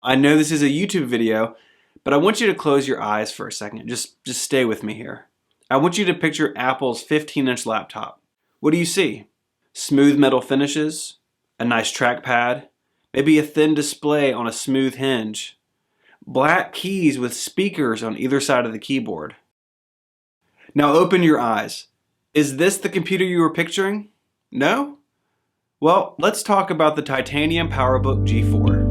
I know this is a YouTube video, but I want you to close your eyes for a second. Just stay with me here. I want you to picture Apple's 15-inch laptop. What do you see? Smooth metal finishes, a nice trackpad, maybe a thin display on a smooth hinge, black keys with speakers on either side of the keyboard. Now open your eyes. Is this the computer you were picturing? No? Well, let's talk about the Titanium PowerBook G4.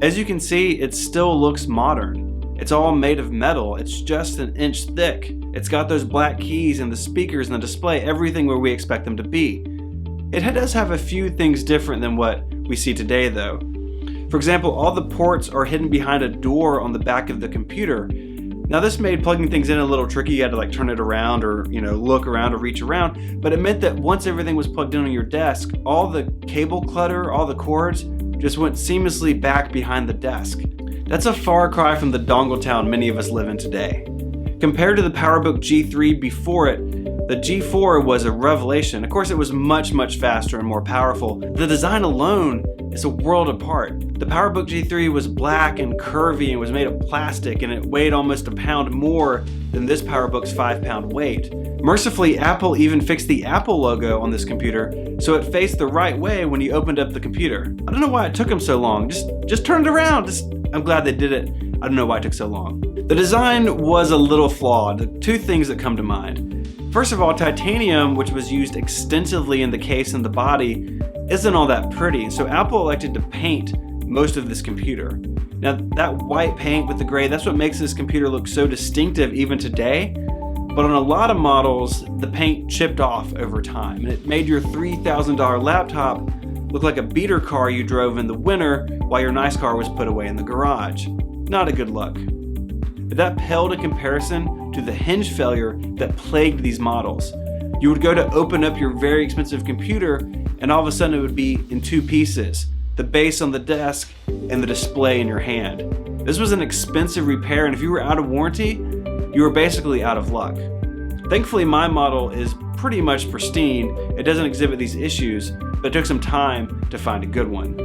As you can see, it still looks modern. It's all made of metal. It's just an inch thick. It's got those black keys and the speakers and the display, everything where we expect them to be. It does have a few things different than what we see today though. For example, all the ports are hidden behind a door on the back of the computer. Now this made plugging things in a little tricky. You had to turn it around or look around or reach around, but it meant that once everything was plugged in on your desk, all the cable clutter, all the cords, just went seamlessly back behind the desk. That's a far cry from the dongle town many of us live in today. Compared to the PowerBook G3 before it, the G4 was a revelation. Of course, it was much faster and more powerful. The design alone is a world apart. The PowerBook G3 was black and curvy and was made of plastic, and it weighed almost a pound more than this PowerBook's 5-pound weight. Mercifully, Apple even fixed the Apple logo on this computer so it faced the right way when you opened up the computer. I don't know why it took them so long. Just turn it around. I'm glad they did it. I don't know why it took so long. The design was a little flawed. Two things that come to mind. First of all, titanium, which was used extensively in the case and the body, isn't all that pretty, so Apple elected to paint most of this computer. Now that white paint with the gray, that's what makes this computer look so distinctive even today, but on a lot of models, the paint chipped off over time, and it made your $3,000 laptop look like a beater car you drove in the winter while your nice car was put away in the garage. Not a good look. But that paled in comparison to the hinge failure that plagued these models. You would go to open up your very expensive computer and all of a sudden it would be in two pieces, the base on the desk and the display in your hand. This was an expensive repair, and if you were out of warranty, you were basically out of luck. Thankfully, my model is pretty much pristine. It doesn't exhibit these issues, but it took some time to find a good one.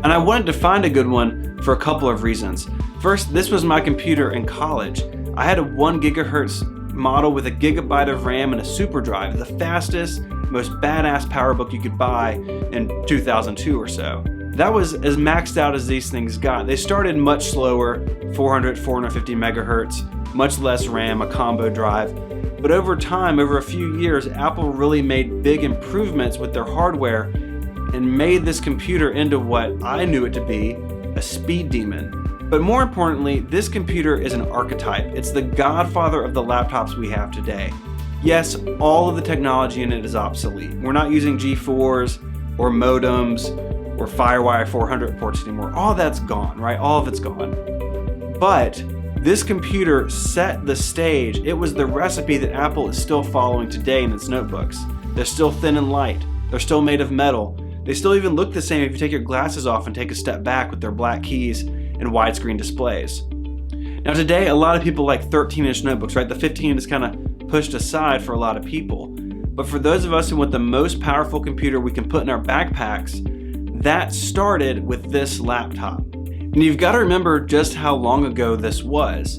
And I wanted to find a good one for a couple of reasons. First, this was my computer in college. I had a 1 gigahertz model with a gigabyte of RAM and a super drive, the fastest, most badass PowerBook you could buy in 2002 or so. That was as maxed out as these things got. They started much slower, 450 megahertz, much less RAM, a combo drive. But over time, over a few years, Apple really made big improvements with their hardware and made this computer into what I knew it to be, a speed demon. But more importantly, this computer is an archetype. It's the godfather of the laptops we have today. Yes, all of the technology in it is obsolete. We're not using G4s or modems or FireWire 400 ports anymore. All that's gone, right? All of it's gone. But this computer set the stage. It was the recipe that Apple is still following today in its notebooks. They're still thin and light. They're still made of metal. They still even look the same if you take your glasses off and take a step back with their black keys and widescreen displays. Now today, a lot of people like 13-inch notebooks, right? The 15 is kind of pushed aside for a lot of people. But for those of us who want the most powerful computer we can put in our backpacks, that started with this laptop. And you've got to remember just how long ago this was.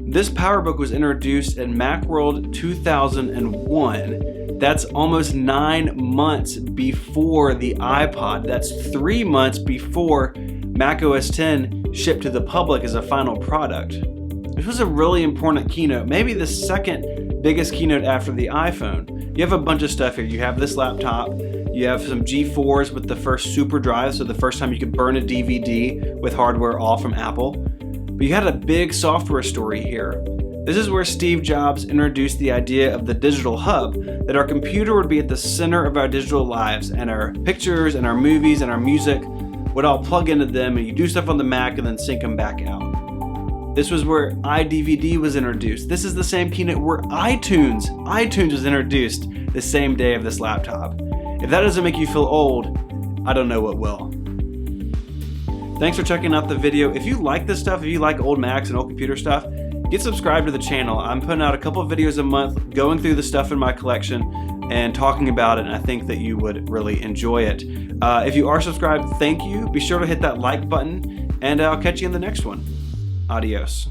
This PowerBook was introduced at Macworld 2001. That's almost 9 months before the iPod. That's 3 months before Mac OS X shipped to the public as a final product. This was a really important keynote, maybe the second biggest keynote after the iPhone. You have a bunch of stuff here. You have this laptop, you have some G4s with the first super drive, so the first time you could burn a DVD with hardware all from Apple. But you had a big software story here. This is where Steve Jobs introduced the idea of the digital hub, that our computer would be at the center of our digital lives, and our pictures and our movies and our music would all plug into them, and you do stuff on the Mac and then sync them back out. This was where iDVD was introduced. This is the same keynote where iTunes was introduced the same day of this laptop. If that doesn't make you feel old, I don't know what will. Thanks for checking out the video. If you like this stuff, if you like old Macs and old computer stuff, get subscribed to the channel. I'm putting out a couple of videos a month going through the stuff in my collection. and talking about it, and I think that you would really enjoy it. If you are subscribed, thank you. Be sure to hit that like button, and I'll catch you in the next one. Adios.